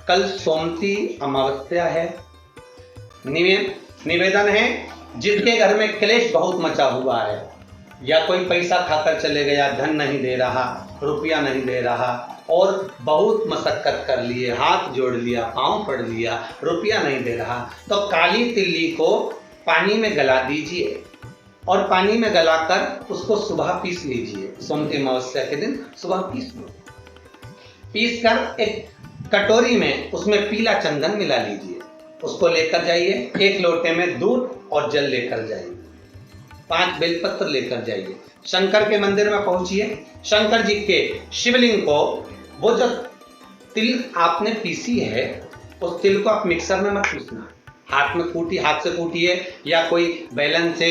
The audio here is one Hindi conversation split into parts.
कल सोमती अमावस्या है। निवेदन है, जिसके घर में क्लेश बहुत मचा हुआ है या कोई पैसा खाकर चले गया, धन नहीं दे रहा, रुपया नहीं दे रहा और बहुत मशक्कत कर लिए, हाथ जोड़ लिया, पांव पड़ लिया, रुपया नहीं दे रहा, तो काली तिल्ली को पानी में गला दीजिए और पानी में गलाकर उसको सुबह पीस लीजिए। सोमती अमावस्या के दिन सुबह पीस लो। पीस कर एक कटोरी में उसमें पीला चंदन मिला लीजिए। उसको लेकर जाइए, एक लोटे में दूध और जल लेकर जाइए, 5 बेलपत्र लेकर जाइए, शंकर के मंदिर में पहुंचिए। शंकर जी के शिवलिंग को, वो जो तिल आपने पीसी है उस तिल को आप मिक्सर में मत पीसना, हाथ से कूटिए या कोई बेलन से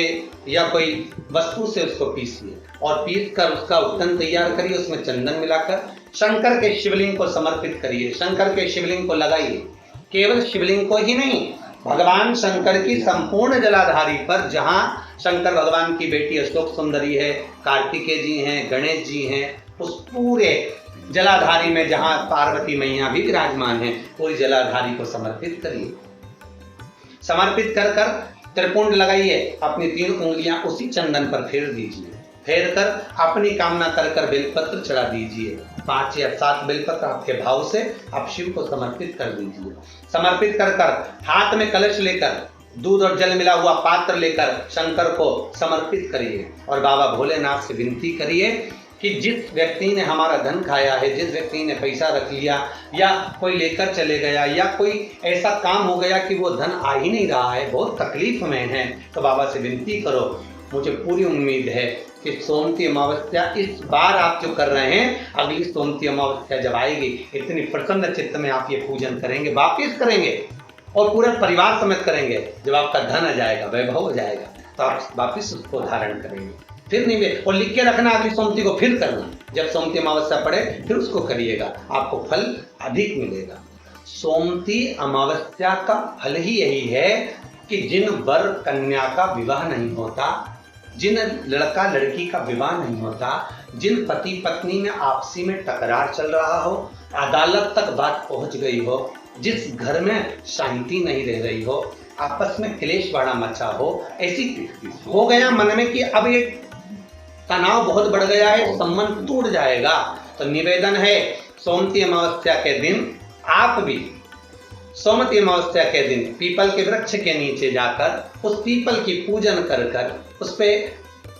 या कोई वस्तु से उसको पीसिए और पीस कर उसका उत्तन तैयार करिए। उसमें चंदन मिलाकर शंकर के शिवलिंग को समर्पित करिए, शंकर के शिवलिंग को लगाइए। केवल शिवलिंग को ही नहीं, भगवान शंकर की संपूर्ण जलाधारी पर, जहाँ शंकर भगवान की बेटी अशोक सुंदरी है, कार्तिकेय जी हैं, गणेश जी हैं, उस पूरे जलाधारी में जहाँ पार्वती मैया भी विराजमान है, पूरी जलाधारी को समर्पित करिए। समर्पित कर कर त्रिपुंड लगाइए, अपनी 3 उंगलियां उसी चंदन पर फेर दीजिए। फेर कर अपनी कामना कर कर बेलपत्र चढ़ा दीजिए। 5 या 7 बेलपत्र आपके भाव से आप शिव को समर्पित कर दीजिए। समर्पित कर कर हाथ में कलश लेकर, दूध और जल मिला हुआ पात्र लेकर शंकर को समर्पित करिए और बाबा भोलेनाथ से विनती करिए कि जिस व्यक्ति ने हमारा धन खाया है, जिस व्यक्ति ने पैसा रख लिया या कोई लेकर चले गया या कोई ऐसा काम हो गया कि वो धन आ ही नहीं रहा है, बहुत तकलीफ में है, तो बाबा से विनती करो। मुझे पूरी उम्मीद है कि सोमती अमावस्या इस बार आप जो कर रहे हैं, अगली सोमती अमावस्या जब आएगी, इतनी प्रसन्न चित्त में आप ये पूजन करेंगे, वापिस करेंगे और पूरे परिवार समेत करेंगे। जब आपका धन आ जाएगा, वैभव हो जाएगा, तो आप वापिस उसको धारण करेंगे। फिर नहीं और लिख के रखना, अगली सोमती को फिर करना। जब सोमती अमावस्या पड़े फिर उसको करिएगा, आपको फल अधिक मिलेगा। सोमती अमावस्या का फल ही यही है कि जिन वर कन्या का विवाह नहीं होता, जिन लड़का लड़की का विवाह नहीं होता, जिन पति पत्नी में आपसी में टकरार चल रहा हो, अदालत तक बात पहुंच गई हो, जिस घर में शांति नहीं रह रही हो, आपस में क्लेश बड़ा मचा हो, ऐसी हो गया मन में कि अब ये तनाव बहुत बढ़ गया है, संबंध टूट जाएगा, तो निवेदन है सोमती अमावस्या के दिन आप भी सोमती अमावस्या के दिन पीपल के वृक्ष के नीचे जाकर उस पीपल की पूजन कर कर उस पे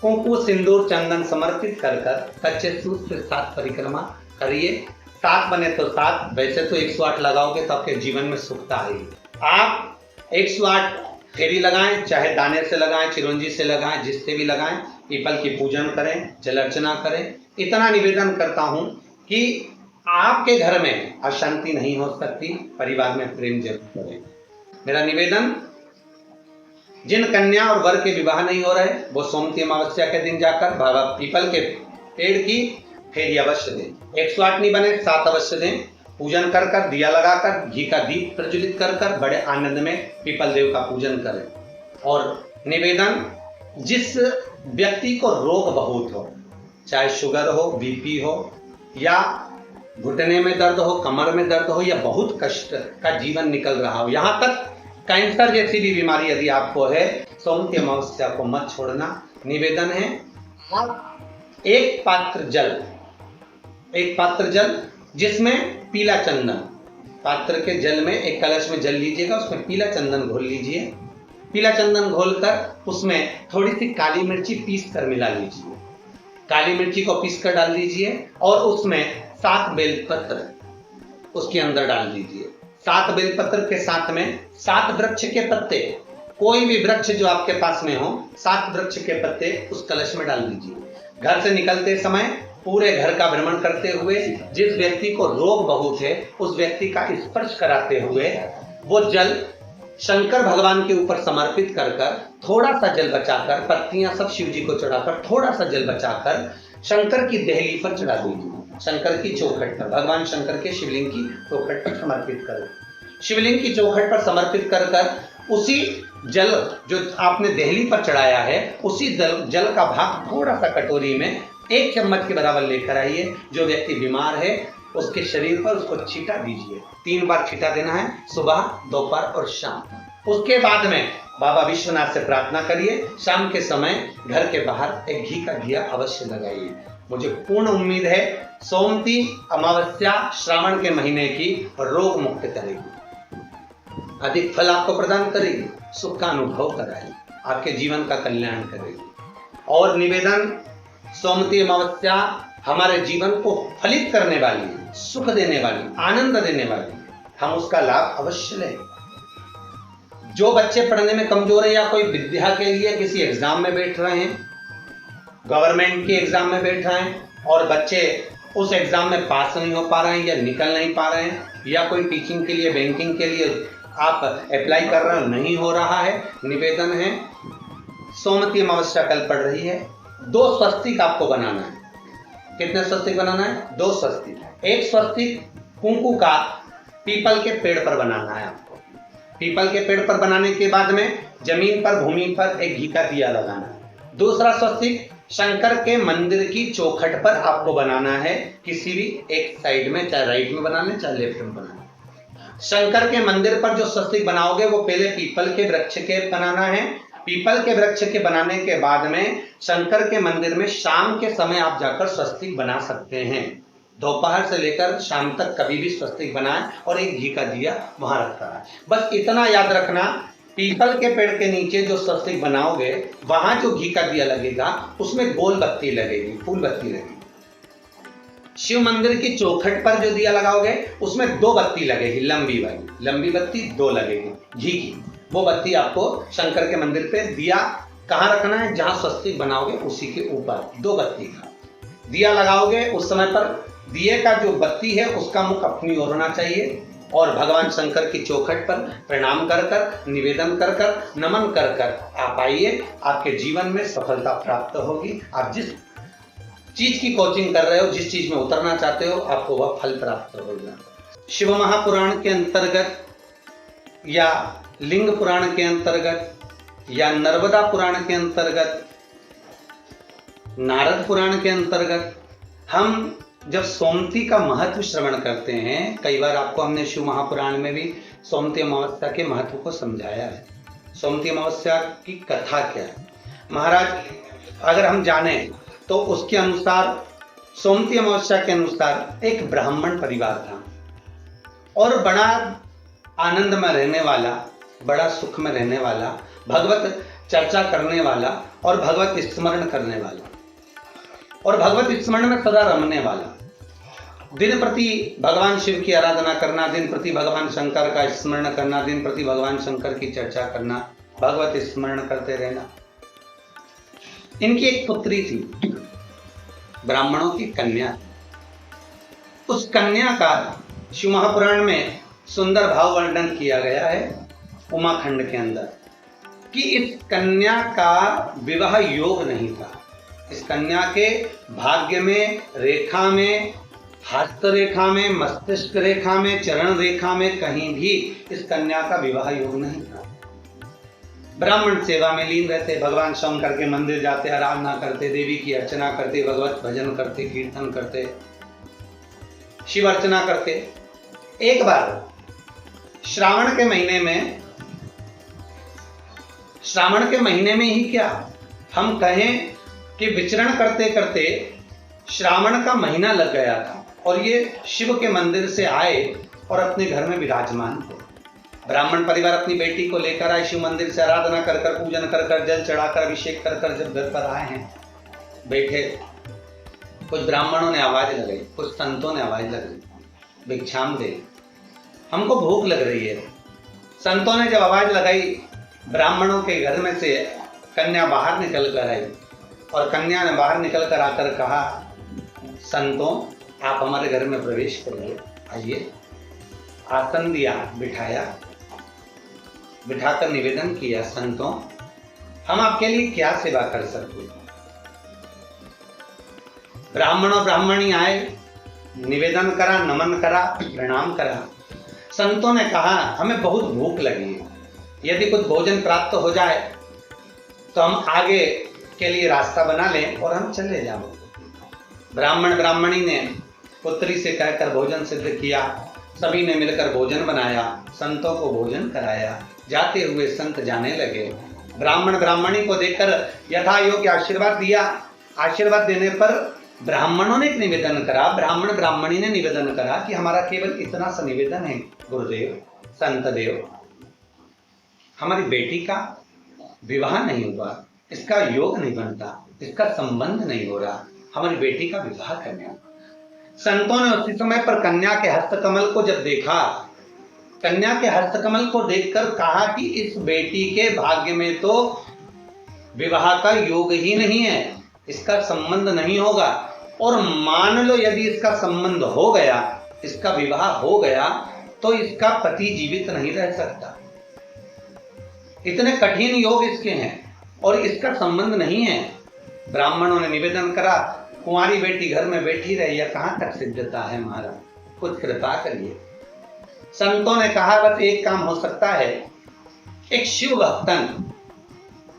कुंकु सिंदूर चंदन समर्पित कर कर कच्चे सूत से 7 परिक्रमा करिए। 7 बने तो 7, वैसे तो 108 लगाओगे तो आपके जीवन में सुखता आएगी। आप 108 फेरी लगाएं, चाहे दाने से लगाएं, चिरंजी से लगाएं, जिससे भी लगाएं, पीपल की पूजन करें, जल अर्चना करें। इतना निवेदन करता हूं कि आपके घर में अशांति नहीं हो सकती, परिवार में प्रेम जरूर करें। मेरा निवेदन, जिन कन्या और वर के विवाह नहीं हो रहे, वो सोमती अमावस्या के दिन जाकर बाबा पीपल के पेड़ की फेरी अवश्य दें। 108 नहीं बने 7 अवश्य दें। पूजन कर कर, दिया लगाकर, घी का दीप प्रज्वलित कर कर बड़े आनंद में पीपल देव का पूजन करें। और निवेदन, जिस व्यक्ति को रोग बहुत हो, चाहे शुगर हो, बीपी हो या घुटने में दर्द हो, कमर में दर्द हो या बहुत कष्ट का जीवन निकल रहा हो, यहाँ तक कैंसर जैसी भी बीमारी यदि आपको है, सोमती अमावस्या को मत छोड़ना। निवेदन है, एक पात्र जल जिसमें पीला चंदन, पात्र के जल में एक कलश में जल लीजिएगा, उसमें पीला चंदन घोल लीजिए। पीला चंदन घोलकर उसमें थोड़ी सी काली मिर्ची पीस कर मिला लीजिए। काली मिर्ची को पीस कर डाल दीजिए और उसमें 7 बेलपत्र उसके अंदर डाल दीजिए। 7 बेलपत्र के साथ में 7 वृक्ष के पत्ते, कोई भी वृक्ष जो आपके पास में हो, 7 वृक्ष के पत्ते उस कलश में डाल दीजिए। घर से निकलते समय पूरे घर का भ्रमण करते हुए, जिस व्यक्ति को रोग बहुत है उस व्यक्ति का स्पर्श कराते हुए वो जल शंकर भगवान के ऊपर समर्पित कर कर, थोड़ा सा जल बचाकर, पत्तियां सब शिव जी को चढ़ाकर, थोड़ा सा जल बचाकर शंकर की देहली पर चढ़ा दीजिए। शंकर की चौखट पर, भगवान शंकर के शिवलिंग की चौखट पर समर्पित करें। शिवलिंग की चौखट पर समर्पित कर कर उसी जल जो आपने देहली पर चढ़ाया है, उसी जल का भाग थोड़ा सा कटोरी में 1 चम्मच के बराबर लेकर आइए। जो व्यक्ति बीमार है उसके शरीर पर उसको छींटा दीजिए। 3 बार छींटा देना है, सुबह, दोपहर और शाम। उसके बाद में बाबा विश्वनाथ से प्रार्थना करिए, शाम के समय घर के बाहर एक घी का दिया अवश्य लगाइए। मुझे पूर्ण उम्मीद है सोमती अमावस्या श्रावण के महीने की रोग मुक्त करेगी, अधिक फल आपको प्रदान करेगी, सुख का अनुभव कराएगी, आपके जीवन का कल्याण करेगी। और निवेदन, सोमती अमावस्या हमारे जीवन को फलित करने वाली है, सुख देने वाली, आनंद देने वाली है, हम उसका लाभ अवश्य लें। जो बच्चे पढ़ने में कमजोर है या कोई विद्या के लिए किसी एग्जाम में बैठ रहे हैं, गवर्नमेंट की एग्जाम में बैठ रहे हैं और बच्चे उस एग्जाम में पास नहीं हो पा रहे हैं या निकल नहीं पा रहे हैं, या कोई टीचिंग के लिए, बैंकिंग के लिए आप अप्लाई कर रहे हो, नहीं हो रहा है, निवेदन है सोमती अमावस्या कल पड़ रही है, 2 स्वस्तिक आपको बनाना है। कितने स्वस्तिक बनाना है? 2 स्वस्तिक। एक स्वस्तिक कुंकू का पीपल के पेड़ पर बनाना है आपको। पीपल के पेड़ पर बनाने के बाद में जमीन पर, भूमि पर एक घी का दिया लगाना है। दूसरा स्वस्तिक शंकर के मंदिर की चौखट पर आपको बनाना है, किसी भी एक साइड में, चाहे राइट में बनाना, चाहे लेफ्ट में बनाना। शंकर के मंदिर पर जो स्वस्तिक बनाओगे वो पहले पीपल के वृक्ष के बनाना है। पीपल के वृक्ष के बनाने के बाद में शंकर के मंदिर में शाम के समय आप जाकर स्वस्तिक बना सकते हैं। दोपहर से लेकर शाम तक कभी भी स्वस्तिक बनाएं और एक घी का दिया वहां रखता है। बस इतना याद रखना, पीपल के पेड़ के नीचे जो स्वस्तिक बनाओगे वहां जो घी का दिया लगेगा उसमें गोल बत्ती लगेगी, फूल बत्ती लगेगी। शिव मंदिर की चौखट पर जो दिया लगाओगे उसमें 2 बत्ती लगेगी, लंबी वाली, लंबी बत्ती 2 लगेगी घी की। वो बत्ती आपको शंकर के मंदिर पे दिया कहाँ रखना है? जहां स्वस्तिक बनाओगे उसी के ऊपर 2 बत्ती का दिया लगाओगे। उस समय पर दिए का जो बत्ती है उसका मुख अपनी ओर होना चाहिए और भगवान शंकर की चौखट पर प्रणाम कर कर, निवेदन कर कर, नमन कर कर आप आइए। आपके जीवन में सफलता प्राप्त होगी। आप जिस चीज की कोचिंग कर रहे हो, जिस चीज में उतरना चाहते हो, आपको वह फल प्राप्त होगा। शिव महापुराण के अंतर्गत या लिंग पुराण के अंतर्गत या नर्मदा पुराण के अंतर्गत, नारद पुराण के अंतर्गत हम जब सोमती का महत्व श्रवण करते हैं, कई बार आपको हमने शिव महापुराण में भी सोमती अमावस्या के महत्व को समझाया है। सोमती अमावस्या की कथा क्या है महाराज, अगर हम जाने तो उसके अनुसार, सोमती अमावस्या के अनुसार एक ब्राह्मण परिवार था और बड़ा आनंद में रहने वाला, बड़ा सुख में रहने वाला, भगवत चर्चा करने वाला और भगवत स्मरण करने वाला और भगवत स्मरण में सदा रमने वाला, दिन प्रति भगवान शिव की आराधना करना, दिन प्रति भगवान शंकर का स्मरण करना, दिन प्रति भगवान शंकर की चर्चा करना, भगवत स्मरण करते रहना। इनकी एक पुत्री थी, ब्राह्मणों की कन्या। उस कन्या का शिव महापुराण में सुंदर भाव वर्णन किया गया है उमाखंड के अंदर कि इस कन्या का विवाह योग नहीं था। इस कन्या के भाग्य में, रेखा में, हस्त रेखा में, मस्तिष्क रेखा में, चरण रेखा में कहीं भी इस कन्या का विवाह योग नहीं था। ब्राह्मण सेवा में लीन रहते, भगवान शंकर के मंदिर जाते, आराधना करते, देवी की अर्चना करते, भगवत भजन करते, कीर्तन करते, शिव अर्चना करते। एक बार श्रावण के महीने में ही क्या हम कहें कि विचरण करते करते श्रावण का महीना लग गया था और ये शिव के मंदिर से आए और अपने घर में विराजमान थे। ब्राह्मण परिवार अपनी बेटी को लेकर आए, शिव मंदिर से आराधना कर कर, पूजन कर कर, जल चढ़ाकर, अभिषेक कर कर जब घर पर आए हैं, बैठे, कुछ ब्राह्मणों ने आवाज लगाई, कुछ संतों ने आवाज लगाई, भिक्षाम दे, हमको भूख लग रही है। संतों ने जब आवाज लगाई, ब्राह्मणों के घर में से कन्या बाहर निकल कर आई और कन्या ने बाहर निकल कर आकर कहा, संतों आप हमारे घर में प्रवेश करिए, आइए। आसन दिया, बिठाया, बिठाकर निवेदन किया, संतों हम आपके लिए क्या सेवा कर सकते हैं। ब्राह्मणों ब्राह्मणी आए, निवेदन करा, नमन करा, प्रणाम करा। संतों ने कहा हमें बहुत भूख लगी है, यदि कुछ भोजन प्राप्त हो जाए तो हम आगे के लिए रास्ता बना लें और हम चले जाओ। ब्राह्मण ब्राह्मणी ने पुत्री से कहकर भोजन सिद्ध किया। सभी ने मिलकर भोजन बनाया, संतों को भोजन कराया। जाते हुए संत जाने लगे। ब्राह्मण ब्राह्मणी को देखकर यथा योग्य आशीर्वाद दिया। आशीर्वाद देने पर ब्राह्मणों ने एक निवेदन करा, ब्राह्मण ब्राह्मणी ने निवेदन करा कि हमारा केवल इतना सा निवेदन है गुरुदेव, संत देव, हमारी बेटी का विवाह नहीं हुआ, इसका योग नहीं बनता, इसका संबंध नहीं हो रहा, हमारी बेटी का विवाह करना। संतों ने उसी समय पर कन्या के हस्तकमल को जब देखा, कन्या के हस्तकमल को देखकर कहा कि इस बेटी के भाग्य में तो विवाह का योग ही नहीं है, इसका संबंध नहीं होगा, और मान लो यदि इसका संबंध हो गया, इसका विवाह हो गया, तो इसका पति जीवित नहीं रह सकता। इतने कठिन योग इसके हैं और इसका संबंध नहीं है। ब्राह्मणों ने निवेदन करा, कुंवारी बेटी घर में बैठी रही है, कहां तक सिद्धता है महाराज, कुछ कृपा करिए। संतों ने कहा बस एक काम हो सकता है, एक शिव भक्तन,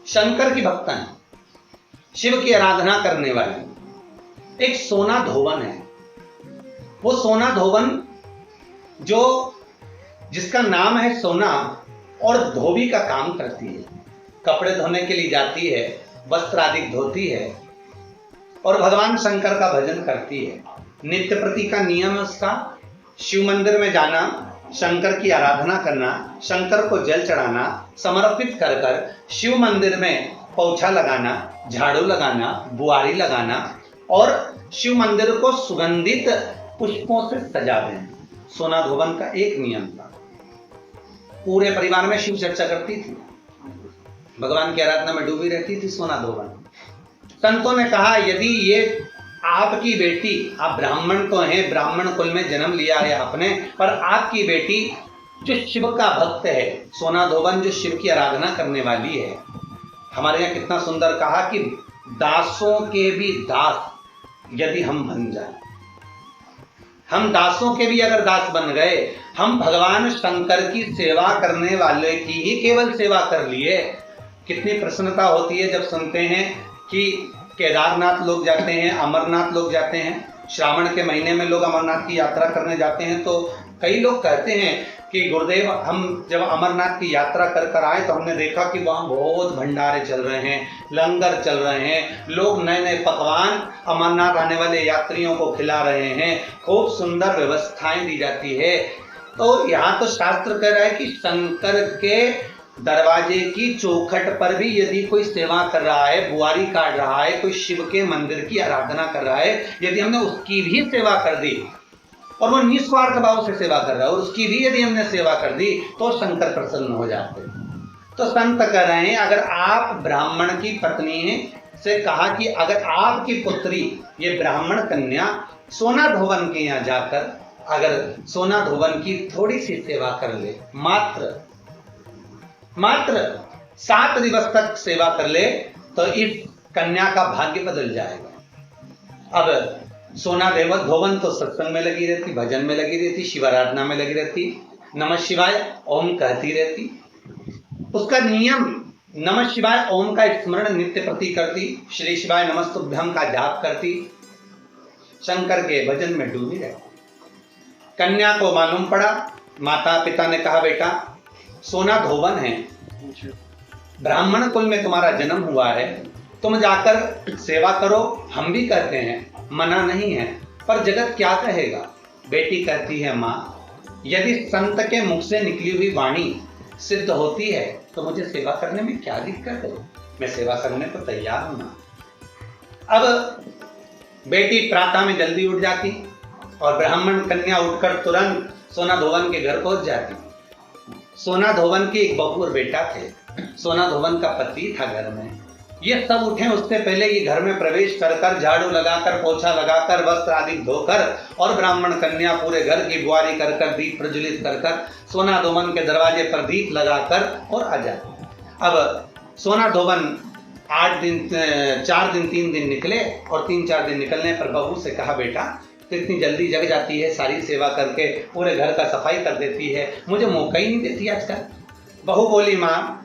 शंकर की भक्तन, शिव की आराधना करने वाली एक सोना धोवन है। वो सोना धोवन जो जिसका नाम है सोना और धोबी का काम करती है, कपड़े धोने के लिए जाती है, वस्त्र आदि धोती है और भगवान शंकर का भजन करती है। नित्य प्रति का नियम है उसका, शिव मंदिर में जाना, शंकर की आराधना करना, शंकर को जल चढ़ाना, समर्पित कर कर शिव मंदिर में पोछा लगाना, झाड़ू लगाना, बुआरी लगाना और शिव मंदिर को सुगंधित पुष्पों से सजा देना। सोना धोवन का एक नियम था। पूरे परिवार में शिव चर्चा करती थी, भगवान की आराधना में डूबी रहती थी सोना धोवन। संतों ने कहा यदि ये आपकी बेटी, आप ब्राह्मण तो हैं, ब्राह्मण कुल में जन्म लिया है आपने, पर आपकी बेटी जो शिव का भक्त है, सोना धोवन जो शिव की आराधना करने वाली है, हमारे यहाँ कितना सुंदर कहा कि दासों के भी दास यदि हम बन जाए, हम दासों के भी अगर दास बन गए, हम भगवान शंकर की सेवा करने वाले की ही केवल सेवा कर लिए। कितनी प्रसन्नता होती है जब सुनते हैं कि केदारनाथ लोग जाते हैं, अमरनाथ लोग जाते हैं, श्रावण के महीने में लोग अमरनाथ की यात्रा करने जाते हैं, तो कई लोग कहते हैं कि गुरुदेव हम जब अमरनाथ की यात्रा कर कर आए तो हमने देखा कि वहाँ बहुत भंडारे चल रहे हैं, लंगर चल रहे हैं, लोग नए नए पकवान अमरनाथ आने वाले यात्रियों को खिला रहे हैं, खूब सुंदर व्यवस्थाएं दी जाती है। तो यहाँ तो शास्त्र कह रहा है कि शंकर के दरवाजे की चौखट पर भी यदि कोई सेवा कर रहा है, बुआरी काट रहा है, कोई शिव के मंदिर की आराधना कर रहा है, यदि हमने उसकी भी सेवा कर दी और वो निस्वार्थ भाव से सेवा कर रहा है और उसकी भी यदि हमने सेवा कर दी तो शंकर प्रसन्न हो जाते हैं। तो संत कह रहे हैं अगर आप ब्राह्मण की पत्नी से कहा कि अगर आपकी पुत्री ये ब्राह्मण कन्या सोना धोवन के यहाँ जाकर अगर सोना धोवन की थोड़ी सी सेवा कर ले, मात्र 7 दिवस तक सेवा कर ले, तो इस कन्या का भाग्य बदल जाएगा। अब सोना धोवन तो सत्संग में लगी रहती, भजन में लगी रहती, शिवाराधना में लगी रहती, नमः शिवाय ओम कहती रहती, उसका नियम नमः शिवाय ओम का स्मरण नित्य प्रति करती, श्री शिवाय नमस्तुभ्यम का जाप करती, शंकर के भजन में डूबी रहती। कन्या को मालूम पड़ा, माता पिता ने कहा बेटा सोना धोवन है, ब्राह्मण कुल में तुम्हारा जन्म हुआ है, तुम जाकर सेवा करो, हम भी कहते हैं, मना नहीं है, पर जगत क्या कहेगा। बेटी कहती है माँ यदि संत के मुख से निकली हुई वाणी सिद्ध होती है तो मुझे सेवा करने में क्या दिक्कत है, मैं सेवा करने को तैयार हूं। अब बेटी प्रातः में जल्दी उठ जाती और ब्राह्मण कन्या उठकर तुरंत सोना धोवन के घर पहुंच जाती। सोना धोवन की एक बहू और बेटा थे, सोना धोवन का पति था घर में। ये सब उठे उससे पहले ये घर में प्रवेश कर कर झाड़ू लगाकर, पोछा लगाकर, वस्त्र आदि धोकर और ब्राह्मण कन्या पूरे घर की बुआरी कर कर, दीप प्रज्वलित कर कर, सोना धोवन के दरवाजे पर दीप लगाकर और आ जाते। अब सोना धोवन 4 दिन 3 दिन निकले और 3-4 दिन निकलने पर बहू से कहा बेटा तो इतनी जल्दी जग जाती है, सारी सेवा करके पूरे घर का सफाई कर देती है, मुझे मौका ही नहीं देती आजकल। बहू बोली माँ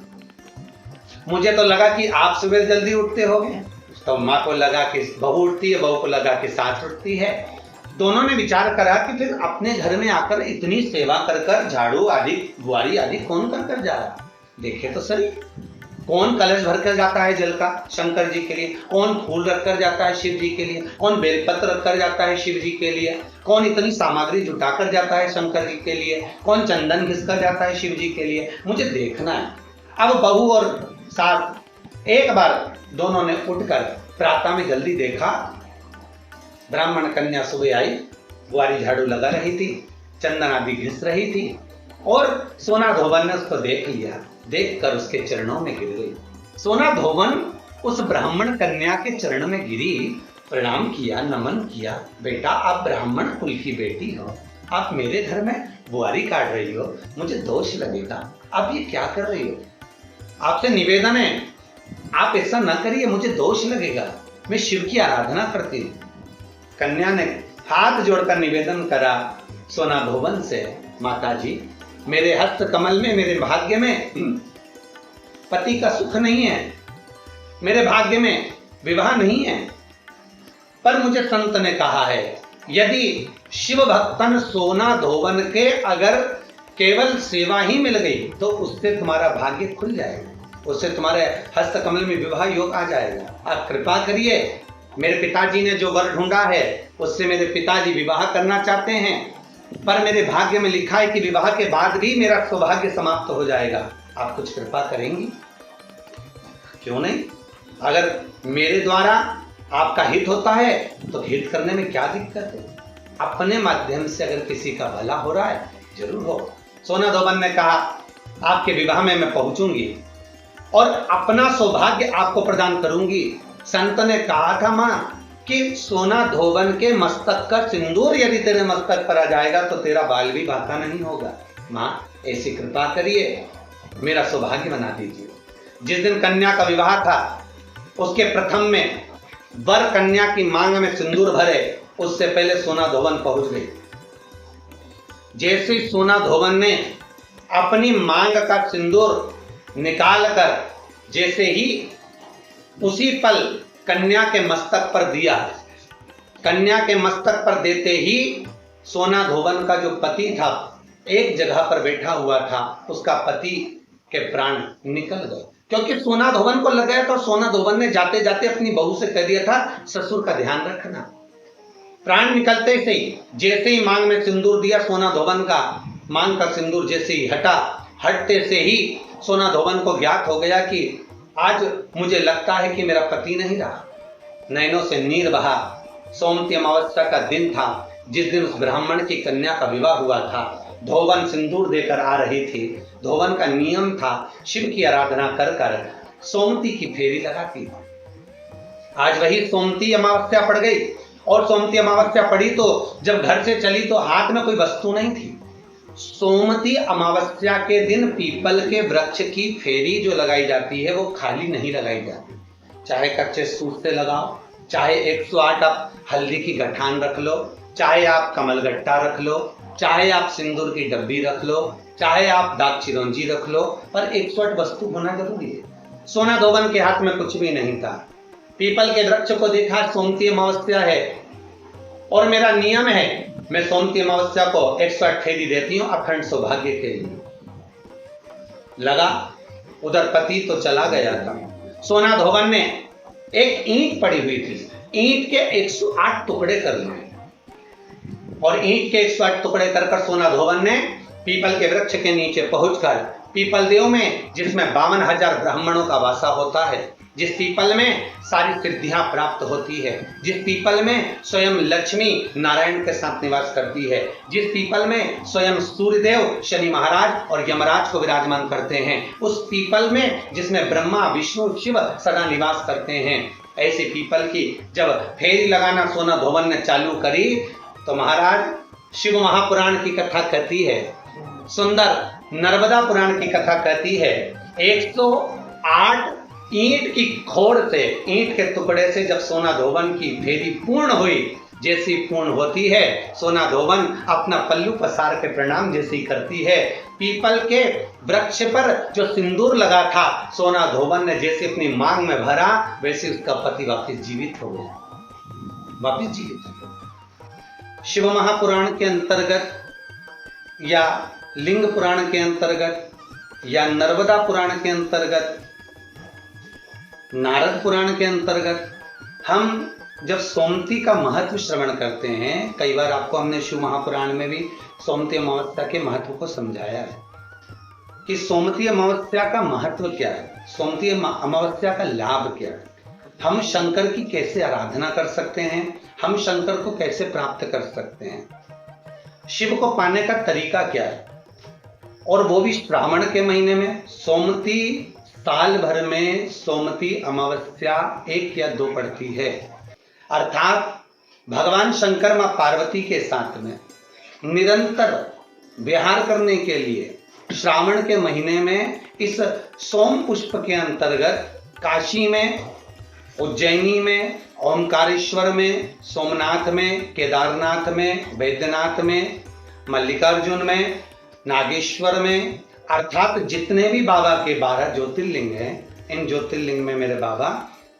मुझे तो लगा कि आप सुबह जल्दी उठते होगे। तो माँ को लगा कि बहू उठती है, बहू को लगा कि सास उठती है। दोनों ने विचार करा कि फिर अपने घर में आकर इतनी सेवा कर कर झाड़ू आदि बुआरी आदि कौन कर कर जा रहा, देखे तो सही। कौन कलश भर कर जाता है जल का शंकर जी के लिए, कौन फूल रख कर जाता है शिव जी के लिए, कौन बेलपत्र रख कर जाता है शिव जी के लिए, कौन इतनी सामग्री जुटा कर जाता है शंकर जी के लिए, कौन चंदन घिस कर जाता है शिव जी के लिए, मुझे देखना है। अब बहू और सास एक बार दोनों ने उठकर प्रातः में जल्दी देखा, ब्राह्मण कन्या सुबह आई, बुआरी झाड़ू लगा रही थी, चंदन आदि घिस रही थी, और सोना धोबन ने उसको देख लिया, देखकर उसके चरणों में गिर गई। सोना धोबन उस ब्राह्मण कन्या के चरण में गिरी, प्रणाम किया, नमन किया, बेटा आप ब्राह्मण कुल की बेटी हो, आप मेरे घर में बुआरी काट रही हो, मुझे दोष लगेगा, आप ये क्या कर रही हो, आपसे निवेदन है आप ऐसा न करिए, मुझे दोष लगेगा, मैं शिव की आराधना करती हूँ। कन्या ने हाथ जोड़कर निवेदन करा सोना धोबन से, माता जी मेरे हस्त कमल में, मेरे भाग्य में पति का सुख नहीं है, मेरे भाग्य में विवाह नहीं है, पर मुझे संत ने कहा है यदि शिव भक्तन सोना धोबन के अगर केवल सेवा ही मिल गई तो उससे तुम्हारा भाग्य खुल जाएगा, उससे तुम्हारे हस्त कमल में विवाह योग आ जाएगा। आप कृपा करिए, मेरे पिताजी ने जो वर ढूंढा है उससे मेरे पिताजी विवाह करना चाहते हैं, पर मेरे भाग्य में लिखा है कि विवाह के बाद भी मेरा सौभाग्य समाप्त हो जाएगा, आप कुछ कृपा करेंगी? क्यों नहीं, अगर मेरे द्वारा आपका हित होता है तो हित करने में क्या दिक्कत है, अपने माध्यम से अगर किसी का भला हो रहा है जरूर हो। सोना धोबन ने कहा आपके विवाह में मैं पहुंचूंगी और अपना सौभाग्य आपको प्रदान करूंगी। संत ने कहा था मां कि सोना धोबन के मस्तक का सिंदूर यदि तेरे मस्तक पर आ जाएगा तो तेरा बाल भी बांका नहीं होगा। मां ऐसी कृपा करिए, मेरा सौभाग्य बना दीजिए। जिस दिन कन्या का विवाह था उसके प्रथम में वर कन्या की मांग में सिंदूर भरे, उससे पहले सोना धोबन पहुंच गई। जैसे सोना धोबन ने अपनी मांग का सिंदूर निकाल कर जैसे ही उसी पल कन्या के मस्तक पर दिया, कन्या के मस्तक पर देते ही सोना धोबन का जो पति था एक जगह पर बैठा हुआ था, उसका पति के प्राण निकल गए, क्योंकि सोना धोबन को लग गया था। सोना धोबन ने जाते जाते अपनी बहू से कह दिया था ससुर का ध्यान रखना। प्राण निकलते से ही जैसे ही मांग में सिंदूर दिया, सोना धोबन का मांग का सिंदूर जैसे ही हटा, हटते से ही सोना धोबन को ज्ञात हो गया कि आज मुझे लगता है कि मेरा पति नहीं रहा। नैनों से नीर बहा। सोमती अमावस्या का दिन था जिस दिन उस ब्राह्मण की कन्या का विवाह हुआ था। धोबन सिंदूर देकर आ रही थी। धोबन का नियम था शिव की आराधना कर कर सोमती की फेरी लगाती। आज वही सोमती अमावस्या पड़ गई, और सोमती अमावस्या पड़ी तो जब घर से चली तो हाथ में कोई वस्तु नहीं थी। सोमती अमावस्या के दिन पीपल के वृक्ष की फेरी जो लगाई जाती है वो खाली नहीं लगाई जाती। चाहे कच्चे सूत से लगाओ, चाहे 108 आप हल्दी की गठान रख लो, चाहे आप कमलगट्टा रख लो, चाहे आप सिंदूर की डब्बी रख लो, चाहे आप दाग चिरौंजी रख लो, पर 108 वस्तु होना जरूरी है। सोना धोबन के हाथ में कुछ भी नहीं था। पीपल के वृक्ष को देखा, सोमती अमावस्या है और मेरा नियम है मैं सोमती अमावस्या को 108 फेरी देती हूं अखंड सौभाग्य के लिए। लगा उधर पति तो चला गया था। सोना धोबन ने एक ईंट पड़ी हुई थी, ईंट के 108 टुकड़े कर लिए, और ईंट के 108 टुकड़े कर कर सोना धोबन ने पीपल के वृक्ष के नीचे पहुंचकर पीपल देव में, जिसमें 52,000 ब्राह्मणों का वासा होता है, जिस पीपल में सारी सिद्धियां प्राप्त होती है, जिस पीपल में स्वयं लक्ष्मी नारायण के साथ निवास करती है, जिस पीपल में स्वयं सूर्यदेव शनि महाराज और यमराज को विराजमान करते हैं, उस पीपल में जिसमें ब्रह्मा विष्णु शिव सदा निवास करते हैं, ऐसी पीपल की जब फेरी लगाना सोना धोबन ने चालू करी तो महाराज शिव महापुराण की कथा कहती है, सुंदर नर्मदा पुराण की कथा कहती है, 108 ईंट की खोड़ से, ईंट के टुकड़े से जब सोना धोबन की फेरी पूर्ण हुई, जैसी पूर्ण होती है सोना धोबन अपना पल्लू पसार के प्रणाम जैसी करती है, पीपल के वृक्ष पर जो सिंदूर लगा था सोना धोबन ने जैसे अपनी मांग में भरा, वैसे उसका पति वापस जीवित हो गया, वापस जीवित हो गया। शिव महापुराण के अंतर्गत या लिंग पुराण के अंतर्गत या नर्मदा पुराण के अंतर्गत, नारद पुराण के अंतर्गत हम जब सोमती का महत्व श्रवण करते हैं, कई बार आपको हमने शिव महापुराण में भी सोमती अमावस्या के महत्व को समझाया है कि सोमती अमावस्या का महत्व क्या है, सोमती अमावस्या का लाभ क्या है, हम शंकर की कैसे आराधना कर सकते हैं, हम शंकर को कैसे प्राप्त कर सकते हैं, शिव को पाने का तरीका क्या है, और वो भी श्रावण के महीने में। सोमती साल भर में सोमती अमावस्या 1 या 2 पड़ती है, अर्थात भगवान शंकर मां पार्वती के साथ में निरंतर विहार करने के लिए श्रावण के महीने में इस सोम पुष्प के अंतर्गत काशी में, उज्जैनी में, ओमकारेश्वर में, सोमनाथ में, केदारनाथ में, वैद्यनाथ में, मल्लिकार्जुन में, नागेश्वर में, अर्थात जितने भी बाबा के 12 ज्योतिर्लिंग हैं, इन ज्योतिर्लिंग में मेरे बाबा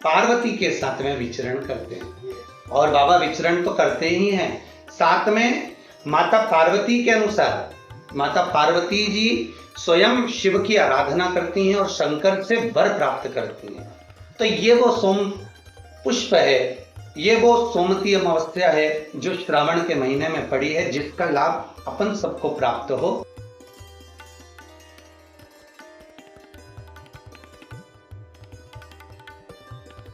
पार्वती के साथ में विचरण करते हैं। और बाबा विचरण तो करते ही हैं, साथ में माता पार्वती के अनुसार माता पार्वती जी स्वयं शिव की आराधना करती हैं और शंकर से वर प्राप्त करती हैं। तो ये वो सोम पुष्प है, ये वो सोमती अमावस्या है जो श्रावण के महीने में पड़ी है, जिसका लाभ अपन सबको प्राप्त हो।